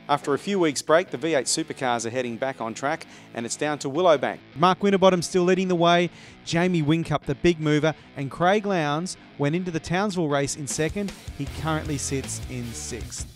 After a few weeks break, the V8 Supercars are heading back on track and it's down to Willowbank. Mark Winterbottom still leading the way, Jamie Whincup the big mover, and Craig Lowndes went into the Townsville race in second. He currently sits in sixth.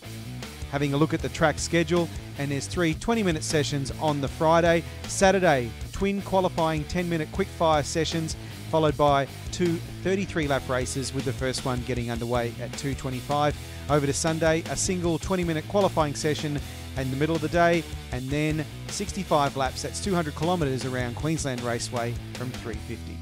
Having a look at the track schedule, and there's 3 20-minute sessions on the Friday. Saturday, twin qualifying 10-minute quickfire sessions, followed by 2 33-lap races, with the first one getting underway at 2:25. Over to Sunday, a single 20-minute qualifying session in the middle of the day, and then 65 laps, that's 200 kilometres around Queensland Raceway from 3:50.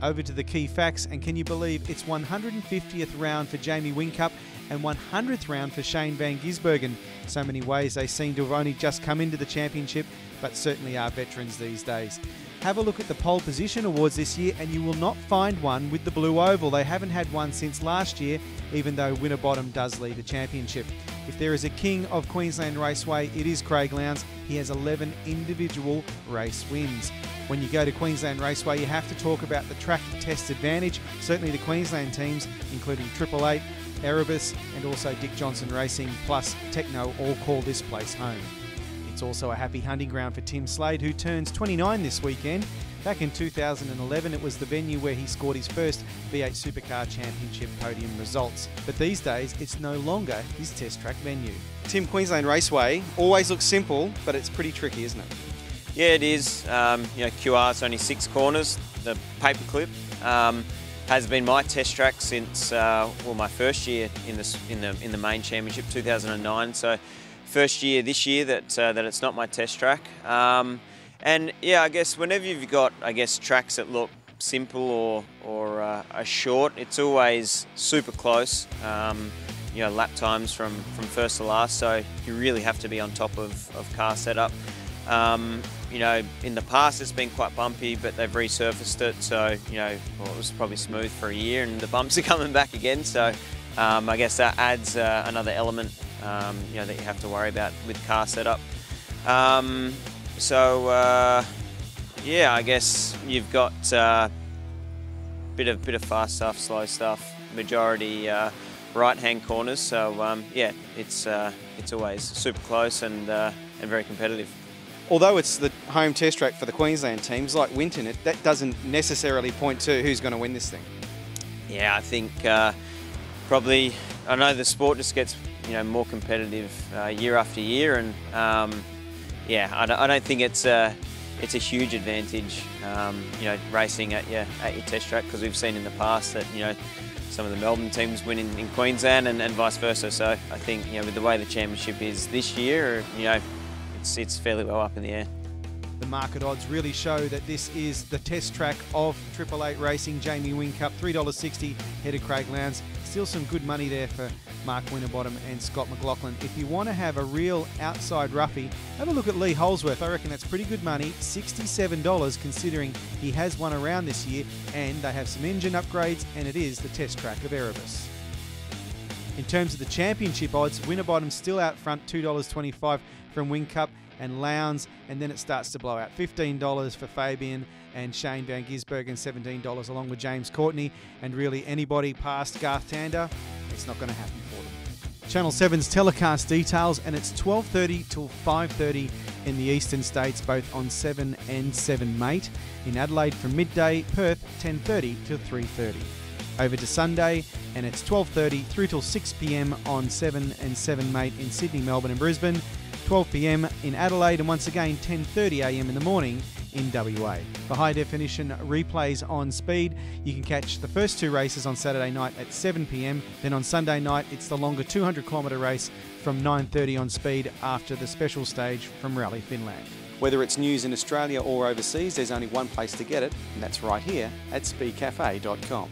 Over to the key facts, and can you believe it's 150th round for Jamie Whincup and 100th round for Shane Van Gisbergen. So many ways they seem to have only just come into the championship, but certainly are veterans these days. Have a look at the pole position awards this year and you will not find one with the blue oval. They haven't had one since last year, even though Winterbottom does lead the championship. If there is a king of Queensland Raceway, it is Craig Lowndes. He has 11 individual race wins. When you go to Queensland Raceway, you have to talk about the track test advantage. Certainly the Queensland teams, including 888, Erebus, and also Dick Johnson Racing, plus Techno, all call this place home. It's also a happy hunting ground for Tim Slade, who turns 29 this weekend. Back in 2011, it was the venue where he scored his first V8 Supercar Championship podium results. But these days, it's no longer his test track venue. Tim, Queensland Raceway always looks simple, but it's pretty tricky, isn't it? Yeah, it is. QR's only 6 corners. The paperclip has been my test track since my first year in the main championship, 2009. So first year this year that it's not my test track. And yeah, I guess whenever you've got tracks that look simple or are short, it's always super close. Lap times from first to last. So you really have to be on top of car setup. In the past it's been quite bumpy, but they've resurfaced it, so it was probably smooth for a year and the bumps are coming back again, so I guess that adds another element that you have to worry about with car setup. Yeah, I guess you've got bit of fast stuff, slow stuff, majority right-hand corners, so yeah, it's always super close and very competitive. Although it's the home test track for the Queensland teams like Winton, that doesn't necessarily point to who's going to win this thing. Yeah, I think probably, I know the sport just gets more competitive year after year, and yeah, I don't think it's a huge advantage racing at your test track, because we've seen in the past that some of the Melbourne teams win in Queensland and vice versa. So I think with the way the championship is this year, it's fairly well up in the air. The market odds really show that this is the test track of 888 Racing. Jamie Whincup, $3.60 ahead of Craig Lowndes. Still some good money there for Mark Winterbottom and Scott McLaughlin. If you want to have a real outside roughie, have a look at Lee Holsworth. I reckon that's pretty good money, $67, considering he has one around this year, and they have some engine upgrades, and it is the test track of Erebus. In terms of the championship odds, Winterbottom's still out front, $2.25 from Whincup and Lowndes, and then it starts to blow out. $15 for Fabian and Shane Van Gisbergen, $17 along with James Courtney, and really anybody past Garth Tander, it's not going to happen for them. Channel 7's Telecast details, and it's 12:30 till 5:30 in the eastern states, both on 7 and 7 Mate. In Adelaide from midday, Perth 10:30 till 3:30. Over to Sunday, and it's 12:30 through till 6 p.m. on 7 and 7 Mate in Sydney, Melbourne and Brisbane, 12 p.m. in Adelaide, and once again 10:30 a.m. in the morning in WA. For high definition replays on Speed, you can catch the first 2 races on Saturday night at 7 p.m. Then on Sunday night, it's the longer 200-kilometre race from 9:30 on Speed after the special stage from Rally Finland. Whether it's news in Australia or overseas, there's only one place to get it, and that's right here at speedcafe.com.